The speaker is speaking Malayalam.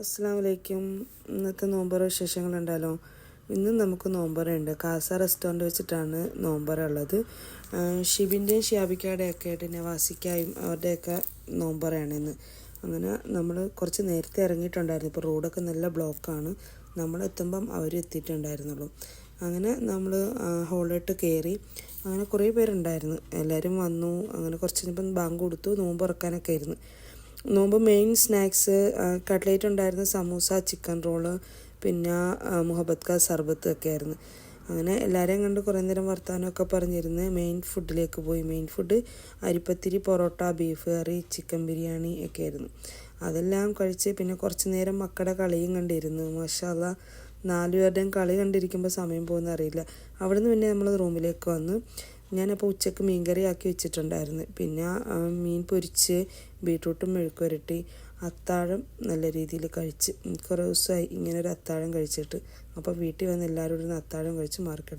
അസ്സലാമലൈക്കും. ഇന്നത്തെ നോമ്പറ വിശേഷങ്ങളുണ്ടല്ലോ. ഇന്നും നമുക്ക് നോമ്പറയുണ്ട്. കാസ റെസ്റ്റോറൻറ്റ് വെച്ചിട്ടാണ് നോമ്പറ ഉള്ളത്. ഷിബിൻ്റെയും ഷിയാബിക്കയുടെയൊക്കെ ആയിട്ട് നവാസിക്കായും അവരുടെയൊക്കെ നോമ്പറയാണ് ഇന്ന്. അങ്ങനെ നമ്മൾ കുറച്ച് നേരത്തെ ഇറങ്ങിയിട്ടുണ്ടായിരുന്നു. ഇപ്പോൾ റോഡൊക്കെ നല്ല ബ്ലോക്കാണ്. നമ്മളെത്തുമ്പം അവർ എത്തിയിട്ടുണ്ടായിരുന്നുള്ളൂ. അങ്ങനെ നമ്മൾ ഹോളിലോട്ട് കയറി. അങ്ങനെ കുറേ പേരുണ്ടായിരുന്നു. എല്ലാവരും വന്നു. അങ്ങനെ കുറച്ച് കഴിഞ്ഞപ്പം ബാങ്ക് കൊടുത്തു. നോമ്പ് തുറക്കാനൊക്കെ ആയിരുന്നു. നോമ്പ് മെയിൻ സ്നാക്സ് കട്ട്ലേറ്റ് ഉണ്ടായിരുന്നു, സമൂസ, ചിക്കൻ റോള്, പിന്നെ മുഹബത്ത് കാ സർബത്ത് ഒക്കെ ആയിരുന്നു. അങ്ങനെ എല്ലാവരെയും കണ്ട് കുറേ നേരം വർത്തമാനമൊക്കെ പറഞ്ഞിരുന്ന് മെയിൻ ഫുഡിലേക്ക് പോയി. മെയിൻ ഫുഡ് അരിപ്പത്തിരി, പൊറോട്ട, ബീഫ് കറി, ചിക്കൻ ബിരിയാണി ഒക്കെ ആയിരുന്നു. അതെല്ലാം കഴിച്ച് പിന്നെ കുറച്ച് നേരം മക്കളുടെ കളിയും കണ്ടിരുന്നു. മാഷാ അല്ലാ, 4 പേരുടെയും കളി കണ്ടിരിക്കുമ്പോൾ സമയം പോകുന്ന അറിയില്ല. അവിടുന്ന് പിന്നെ നമ്മൾ റൂമിലേക്ക് വന്നു. ഞാനപ്പോൾ ഉച്ചക്ക് മീൻകറി ആക്കി വെച്ചിട്ടുണ്ടായിരുന്നു. പിന്നെ മീൻ പൊരിച്ച്, ബീട്രൂട്ടും മെഴുക്ക് പുരട്ടി, അത്താഴം നല്ല രീതിയിൽ കഴിച്ച്. കുറേ ദിവസമായി ഇങ്ങനൊരു അത്താഴം കഴിച്ചിട്ട്. അപ്പോൾ വീട്ടിൽ വന്ന് എല്ലാവരും അത്താഴം കഴിച്ച് മാർക്കിടും.